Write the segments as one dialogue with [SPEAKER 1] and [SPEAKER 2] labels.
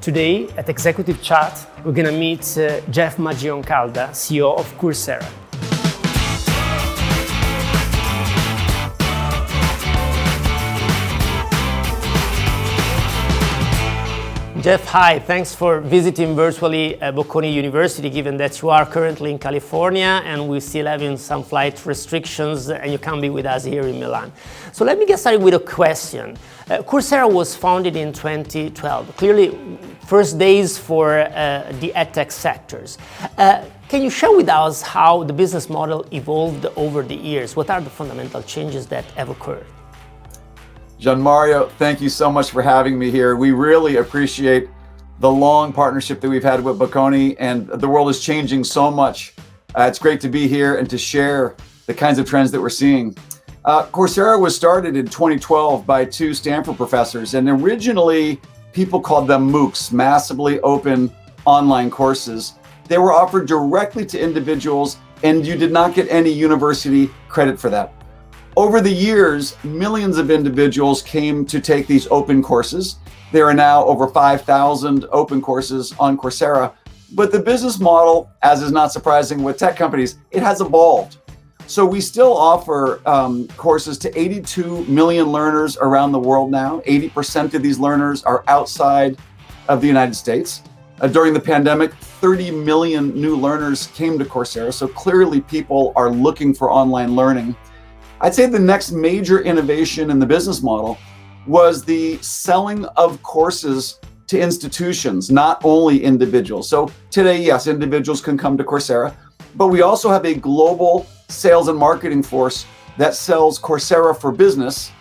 [SPEAKER 1] Today at Executive Chat, we're going to meet Jeff Maggioncalda, CEO of Coursera. Jeff, hi. Thanks for visiting virtually Bocconi University, given that you are currently in California and we're still having some flight restrictions and you can't be with us here in Milan. So let me get started with a question. Coursera was founded in 2012. Clearly, first days for the Edtech sectors. Can you share with us how the business model evolved over the years? What are the fundamental changes that have occurred?
[SPEAKER 2] Gianmario, thank you so much for having me here. We really appreciate the long partnership that we've had with Bocconi, and the world is changing so much. It's great to be here and to share the kinds of trends that we're seeing. Coursera was started in 2012 by two Stanford professors, and originally people called them MOOCs, massively open online courses. They were offered directly to individuals, and you did not get any university credit for that. Over the years, millions of individuals came to take these open courses. There are now over 5,000 open courses on Coursera. But the business model, as is not surprising with tech companies, it has evolved. So we still offer courses to 82 million learners around the world now. 80% of these learners are outside of the United States. During the pandemic, 30 million new learners came to Coursera. So clearly people are looking for online learning. I'd say the next major innovation in the business model was the selling of courses to institutions, not only individuals. So today, yes, individuals can come to Coursera, but we also have a global sales and marketing force that sells Coursera for Business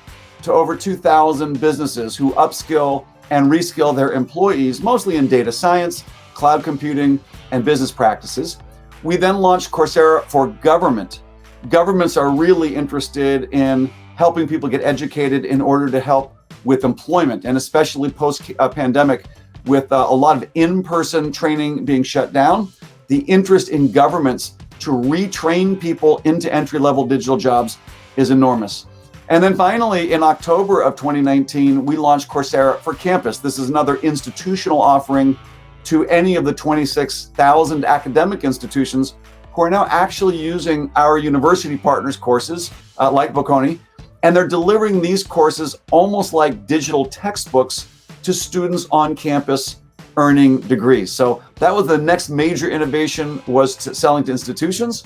[SPEAKER 2] to over 2,000 businesses who upskill and reskill their employees, mostly in data science, cloud computing, and business practices. We then launched Coursera for Government. Governments are really interested in helping people get educated in order to help with employment, and especially post-pandemic, with a lot of in-person training being shut down, the interest in governments to retrain people into entry-level digital jobs is enormous. And then finally, in October of 2019, we launched Coursera for Campus. This is another institutional offering to any of the 26,000 academic institutions who are now actually using our university partners' courses, like Bocconi, and they're delivering these courses almost like digital textbooks to students on campus earning degrees. So that was the next major innovation, was selling to institutions.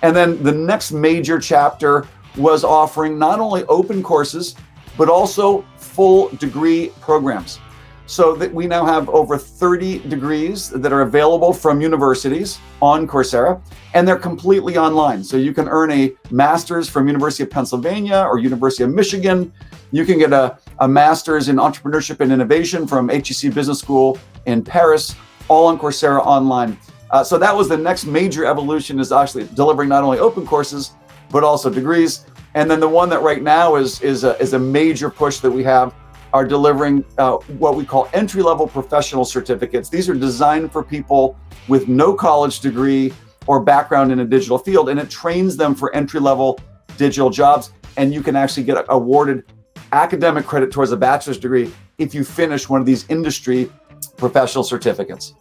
[SPEAKER 2] And then the next major chapter was offering not only open courses, but also full degree programs. So that we now have over 30 degrees that are available from universities on Coursera, and they're completely online. So you can earn a master's from University of Pennsylvania or University of Michigan. You can get a master's in entrepreneurship and innovation from HEC Business School in Paris, all on Coursera online. So that was the next major evolution, is actually delivering not only open courses, but also degrees. And then the one that right now is a major push that we have are delivering what we call entry-level professional certificates. These are designed for people with no college degree or background in a digital field, and it trains them for entry-level digital jobs. And you can actually get awarded academic credit towards a bachelor's degree if you finish one of these industry professional certificates.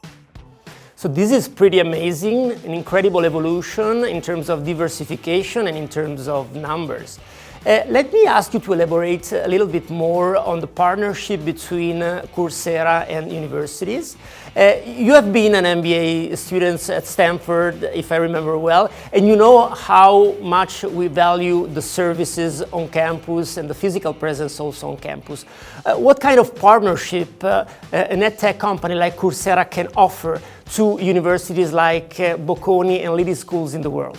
[SPEAKER 1] So this is pretty amazing, an incredible evolution in terms of diversification and in terms of numbers. Let me ask you to elaborate a little bit more on the partnership between Coursera and universities. You have been an MBA student at Stanford, if I remember well, and you know how much we value the services on campus and the physical presence also on campus. What kind of partnership an EdTech company like Coursera can offer to universities like Bocconi and leading schools in the world?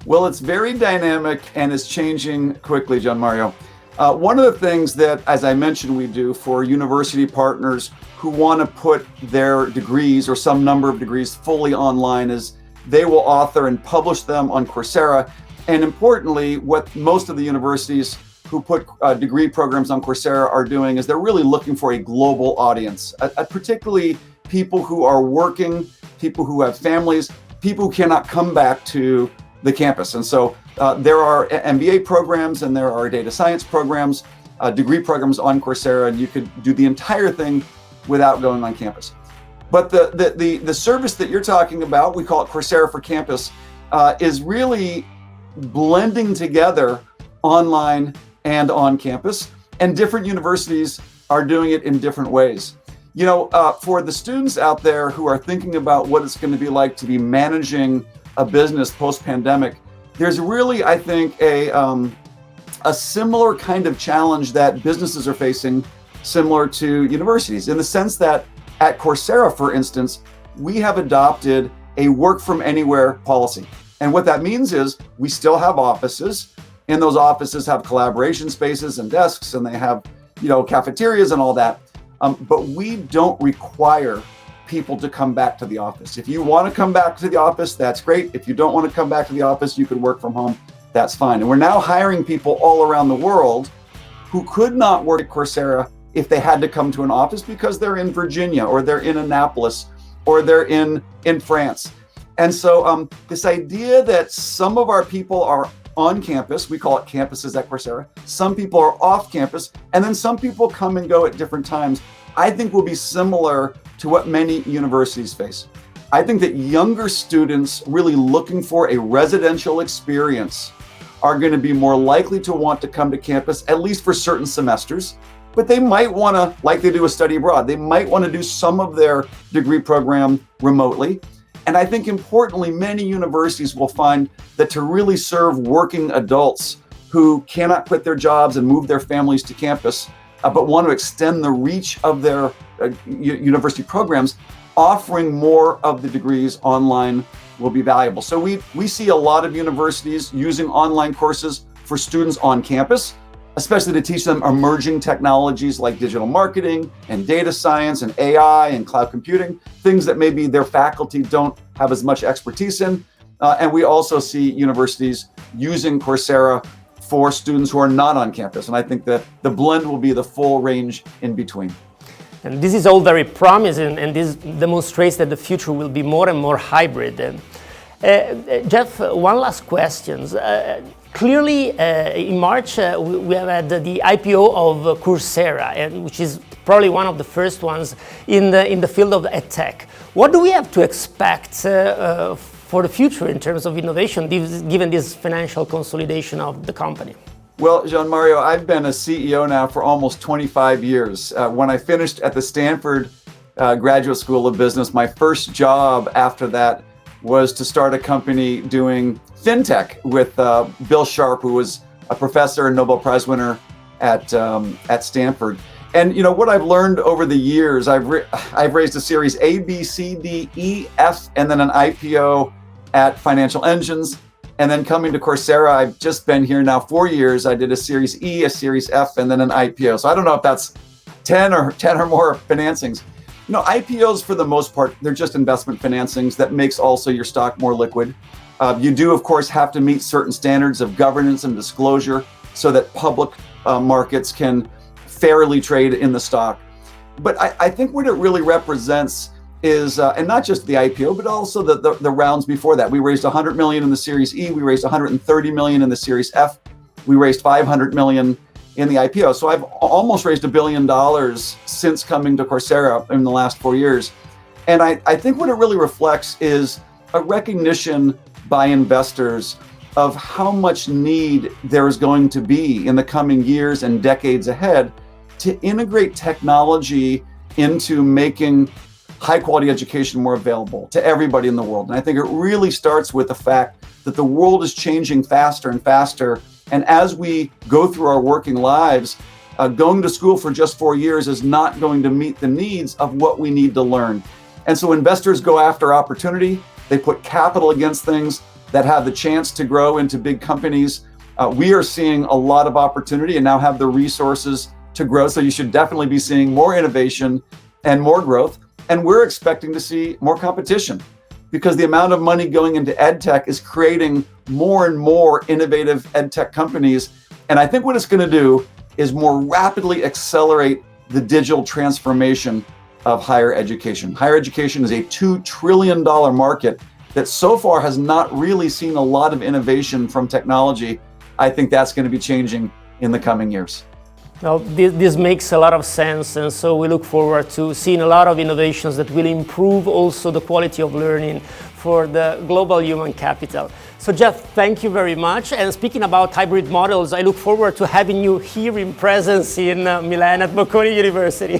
[SPEAKER 2] Well, it's very dynamic and it's changing quickly, Gianmario. One of the things that, as I mentioned, we do for university partners who want to put their degrees or some number of degrees fully online is they will author and publish them on Coursera. And importantly, what most of the universities who put degree programs on Coursera are doing is they're really looking for a global audience, particularly people who are working, people who have families, people who cannot come back to the campus. And so there are MBA programs and there are data science programs, degree programs on Coursera, and you could do the entire thing without going on campus. But the service that you're talking about, we call it Coursera for Campus, is really blending together online and on campus, and different universities are doing it in different ways. You know, for the students out there who are thinking about what it's going to be like to be managing a business post-pandemic, there's really, I think, a similar kind of challenge that businesses are facing, similar to universities, in the sense that at Coursera, for instance, we have adopted a work from anywhere policy. And what that means is we still have offices, and those offices have collaboration spaces and desks, and they have, cafeterias and all that. But we don't require people to come back to the office. If you want to come back to the office, that's great. If you don't want to come back to the office, you can work from home. That's fine. And we're now hiring people all around the world who could not work at Coursera if they had to come to an office because they're in Virginia, or they're in Annapolis, or they're in France. And so this idea that some of our people are on campus, we call it campuses at Coursera, some people are off campus, and then some people come and go at different times, I think will be similar to what many universities face. I think that younger students really looking for a residential experience are going to be more likely to want to come to campus, at least for certain semesters. But they might want to, like they do a study abroad, they might want to do some of their degree program remotely. And I think importantly, many universities will find that to really serve working adults who cannot quit their jobs and move their families to campus, but want to extend the reach of their university programs, offering more of the degrees online will be valuable. So we see a lot of universities using online courses for students on campus, especially to teach them emerging technologies like digital marketing and data science and AI and cloud computing, things that maybe their faculty don't have as much expertise in. And we also see universities using Coursera for students who are not on campus. And I think that the blend will be the full range in between.
[SPEAKER 1] And this is all very promising, and this demonstrates that the future will be more and more hybrid. Jeff, one last question. Clearly, in March, we have had the IPO of Coursera, which is probably one of the first ones in the field of Edtech. What do we have to expect for the future in terms of innovation, given this financial consolidation of the company?
[SPEAKER 2] Well, Gianmario, I've been a CEO now for almost 25 years. When I finished at the Stanford Graduate School of Business, my first job after that was to start a company doing fintech with Bill Sharp, who was a professor and Nobel Prize winner at Stanford. And what I've learned over the years, I've raised a series A, B, C, D, E, F, and then an IPO at Financial Engines. And then coming to Coursera, I've just been here now 4 years. I did a series E, a series F, and then an IPO. So I don't know if that's 10 or more financings. IPOs for the most part, they're just investment financings that makes also your stock more liquid. You do, of course, have to meet certain standards of governance and disclosure so that public markets can fairly trade in the stock. But I think what it really represents is, and not just the IPO, but also the rounds before that. We raised 100 million in the Series E, we raised 130 million in the Series F, we raised 500 million in the IPO. So I've almost raised $1 billion since coming to Coursera in the last 4 years. And I think what it really reflects is a recognition by investors of how much need there is going to be in the coming years and decades ahead to integrate technology into making high quality education more available to everybody in the world. And I think it really starts with the fact that the world is changing faster and faster. And as we go through our working lives, going to school for just 4 years is not going to meet the needs of what we need to learn. And so investors go after opportunity. They put capital against things that have the chance to grow into big companies. We are seeing a lot of opportunity and now have the resources to grow. So you should definitely be seeing more innovation and more growth. And we're expecting to see more competition because the amount of money going into EdTech is creating more and more innovative EdTech companies. And I think what it's going to do is more rapidly accelerate the digital transformation of higher education. Higher education is a $2 trillion market that so far has not really seen a lot of innovation from technology. I think that's going to be changing in the coming years.
[SPEAKER 1] Well, this makes a lot of sense, and so we look forward to seeing a lot of innovations that will improve also the quality of learning for the global human capital. So Jeff, thank you very much. And speaking about hybrid models, I look forward to having you here in presence in Milan at Bocconi University.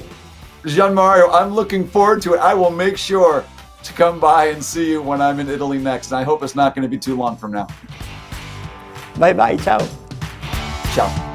[SPEAKER 2] Gianmario, I'm looking forward to it. I will make sure to come by and see you when I'm in Italy next. And I hope it's not going to be too long from now.
[SPEAKER 1] Bye-bye, ciao.
[SPEAKER 2] Ciao.